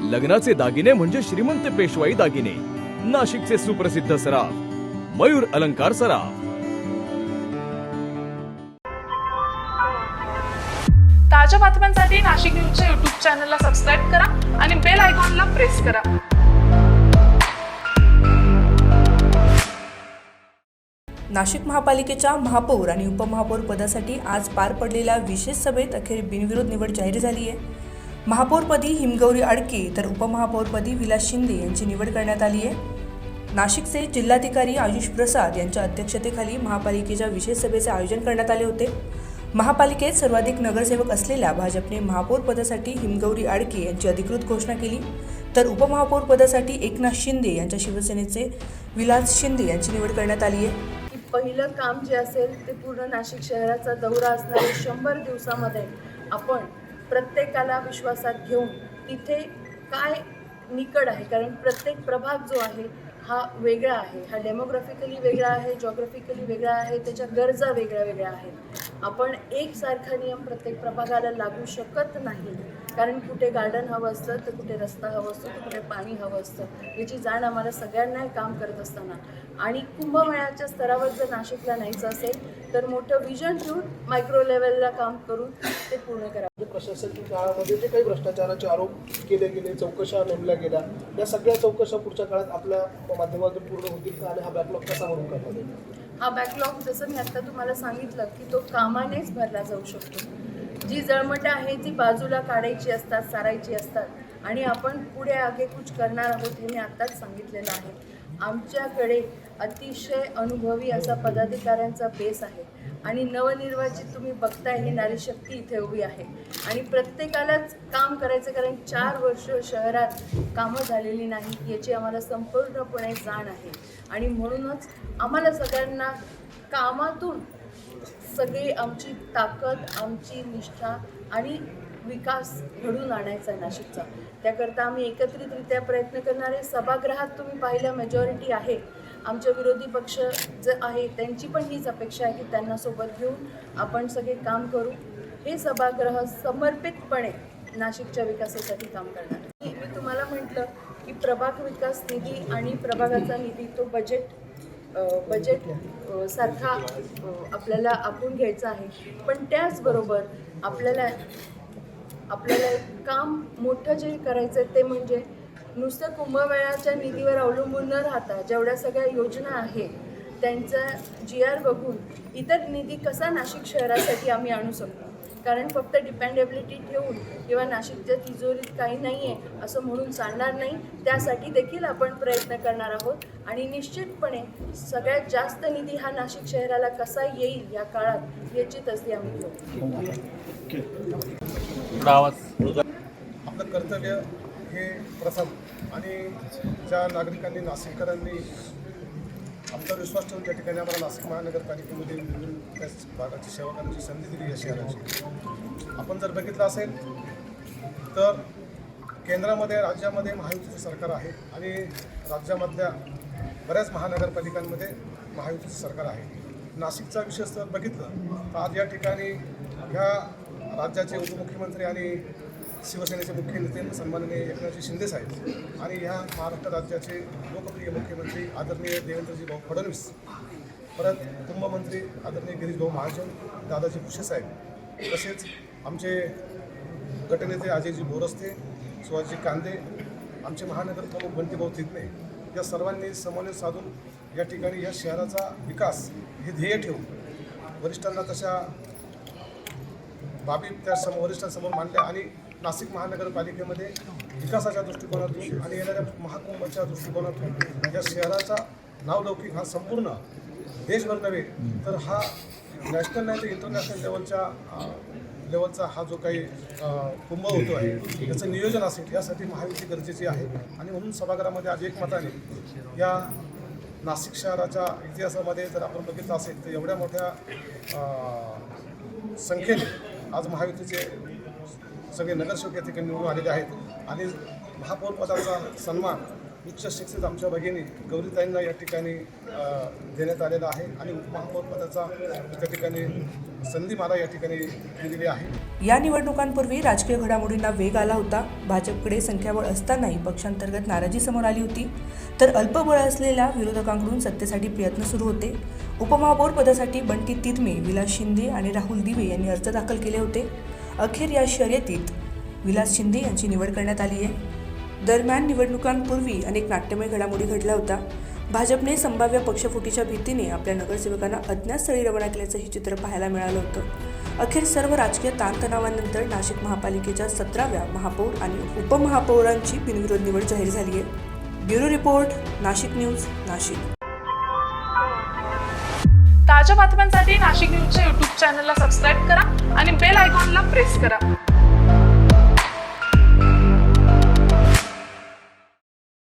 लग्नाचे दागिने म्हणजे श्रीमंत पेशवाई दागिने, नाशिकचे सुप्रसिद्ध सराफ मयूर अलंकार सराफ। ताज्या बातम्यांसाठी नाशिक न्यूजच्या YouTube चॅनलला सबस्क्राईब करा आणि बेल आयकॉनला प्रेस करा। नाशिक महापालिकेच्या महापौर आणि उपमहापौर पदासाठी आज पार पडलेल्या विशेष सभेत अखेर बिनविरोध निवड जाहीर झाली आहे। महापौरपदी हिमगौरी आडके तर उपमहापौरपदी विलास शिंदे यांची निवड करण्यात आली आहे। नाशिकचे जिल्हाधिकारी आयुष प्रसाद यांच्या अध्यक्षतेखाली महापालिकेच्या विशेष सभेचे आयोजन करण्यात आले होते। महापालिकेत सर्वाधिक नगरसेवक असलेल्या भाजपने महापौर पदासाठी हिमगौरी आडके यांची अधिकृत घोषणा केली, तर उपमहापौर पदासाठी एकनाथ शिंदे यांच्या शिवसेनेचे विलास शिंदे यांची निवड करण्यात आली आहे। पहिलं काम जे असेल ते पूर्ण नाशिक शहराचा दौरा असणारे 100 दिवसामध्ये आपण प्रत्येकाला विश्वासात घेऊन तिथे काय निकड आहे, कारण प्रत्येक प्रभाग जो आहे हा वेगळा आहे, हा डेमोग्राफिकली वेगळा आहे, जॉग्राफिकली वेगळा आहे, त्याच्या गरजा वेगळ्या वेगळ्या आहेत। आपण एकसारखा नियम प्रत्येक प्रभागाला लागू शकत नाही, कारण कुठे गार्डन हवं असतं तर कुठे रस्ता हवं असतो तर कुठे पाणी हवं असतं, याची जाण आम्हाला सगळ्यांना काम करत असताना आणि कुंभमेळ्याच्या स्तरावर जर नाशिकला न्यायचं असेल तर मोठं विजन ठेवून मायक्रो लेवलला काम करून ते पूर्ण करा। प्रशासकीय काळामध्ये जे काही भ्रष्टाचाराचे आरोप केले गेले, चौकशा नेमल्या गेल्या, या सगळ्या चौकशा पुढच्या काळात आपल्या माध्यमातून पूर्ण होतील का आणि हा बॅकलॉग कसा भरून काढला जाईल? हा बॅकलॉग जसं मी आत्ता तुम्हाला सांगितलं की तो कामानेच भरला जाऊ शकतो। जी जळमटं आहे ती बाजूला काढायची असतात, सारायची असतात आणि आपण पुढे आगेकूच करणार आहोत, हे मी आत्ताच सांगितलेलं आहे। आमच्याकडे अतिशय अनुभवी असा पदाधिकाऱ्यांचा बेस आहे आणि नवनिर्वाचित तुम्ही बघताय ही नारी शक्ती इथे उभी आहे आणि प्रत्येकालाच काम करायचं, कारण 4 वर्ष शहरात कामं झालेली नाही याची आम्हाला संपूर्णपणे जाण आहे आणि म्हणूनच आम्हाला सगळ्यांना कामातून सगळी आमची ताकद, आमची निष्ठा आणि विकास घडून आणायचा नाशिकचा, त्याकरता आम्ही एकत्रितरित्या प्रयत्न करणारे। सभागृहात तुम्ही पाहिलं मेजॉरिटी आहे, आमच्या विरोधी पक्ष जे आहे त्यांची पण हीच अपेक्षा आहे की त्यांना सोबत घेऊन आपण सगळे काम करू। हे सभागृह समर्पितपणे नाशिकच्या विकासासाठी काम करणार। मी तुम्हाला म्हटलं की प्रभाग विकास निधी आणि प्रभागाचा निधी तो बजेट सारखा आपल्याला आखून घ्यायचा आहे, पण त्याचबरोबर आपल्याला एक काम मोठं जे करायचं ते म्हणजे नुसतं कुंभमेळ्याच्या निधीवर अवलंबून न राहता जेवढ्या सगळ्या योजना आहेत त्यांचा GR बघून इतर निधी कसा नाशिक शहरासाठी आम्ही आणू शकतो, कारण फक्त डिपेंडेबिलिटी ठेवून किंवा नाशिकच्या तिजोरीत काही नाही आहे असं म्हणून चालणार नाही। त्यासाठी देखील आपण प्रयत्न करणार आहोत आणि निश्चितपणे सगळ्यात जास्त निधी हा नाशिक शहराला कसा येईल या काळात याची तसदी आम्ही घेऊ। आपलं कर्तव्य हे प्रथम आणि ज्या नागरिकांनी, नाशिककरांनी आमचा विश्वास ठेवून त्या ठिकाणी आम्हाला नाशिक महानगरपालिकेमध्ये त्याच भागाची सेवा करण्याची संधी दिली या शहराची। आपण जर बघितलं असेल तर केंद्रामध्ये, राज्यामध्ये महायुतीचं सरकार आहे आणि राज्यामधल्या बऱ्याच महानगरपालिकांमध्ये महायुतीचं सरकार आहे। नाशिकचा विशेष जर बघितलं तर आज या ठिकाणी ह्या राज्याचे उपमुख्यमंत्री आणि शिवसेनेचे मुख्य नेते सन्माननीय एकनाथजी शिंदे साहेब आणि ह्या महाराष्ट्र राज्याचे लोकप्रिय मुख्यमंत्री आदरणीय देवेंद्रजी भाऊ फडणवीस, परत कुंभमंत्री आदरणीय गिरीश भाऊ महाजन, दादाजी भुसे साहेब, तसेच आमचे गटनेते अजयजी बोरस्ते, सुभाषजी कांदे, आमचे महानगर प्रमुख बंटीभाऊ तिथने, या सर्वांनी समन्वय साधून या ठिकाणी या शहराचा विकास हे ध्येय ठेवून वरिष्ठांना तशा बाबी त्या वरिष्ठांसमोर मांडल्या आणि नाशिक महानगरपालिकेमध्ये विकासाच्या दृष्टिकोनातून आणि येणाऱ्या महाकुंभच्या दृष्टिकोनातून या शहराचा नावलौकिक हा संपूर्ण देशभर नव्हे तर हा नॅशनल नाही तर इंटरनॅशनल लेवलचा हा जो काही कुंभ होतो आहे याचं नियोजन असेल, यासाठी महायुती गरजेची आहे आणि म्हणून सभागृहामध्ये आज एकमताने या नाशिक शहराच्या इतिहासामध्ये जर आपण बघितलं असेल तर एवढ्या मोठ्या संख्येने आज महायुतीचे सगळे नगरसेवक या ठिकाणी निवडून आलेले आहेत आणि महापौर पदाचा सन्मान उच्च शिक्षित आमच्या भगिनी गौरीताईंना या ठिकाणी देण्यात आलेला आहे आणि उपमहापौर पदाचा त्या ठिकाणी संधी मला या ठिकाणी दिलेली आहे. या निवडणुकांपूर्वी राजकीय घडामोडींना वेग आला होता. भाजपकडे संख्याबळ असतानाही पक्षांतर्गत नाराजी समोर आली होती, तर अल्पबळ असलेल्या विरोधकांकडून सत्तेसाठी प्रयत्न सुरू होते. उपमहापौर पदासाठी बंटी तिर्मे, विलास शिंदे आणि राहुल दिवे यांनी अर्ज दाखल केले होते. अखेर या शर्यतीत विलास शिंदे यांची निवड करण्यात आली आहे. दरम्यान निवडणुकांपूर्वी अनेक नाट्यमय घडामोडी घडल्या होत्या. भाजपने संभाव्य पक्षफुटीच्या भीतीने आपल्या नगरसेवकांना अज्ञात स्थळी रवाना केल्याचं हे चित्र पाहायला मिळालं होतं. अखेर सर्व राजकीय ताणतणावानंतर नाशिक महापालिकेच्या 17व्या महापौर आणि उपमहापौरांची बिनविरोध निवड जाहीर झाली आहे. Bureau report, Nashik news, Nashik. ताज्या बातम्यांसाठी नाशिक न्यूजच्या यूट्यूब चॅनलला सबस्क्राईब करा आणि बेल आयकॉनला प्रेस करा.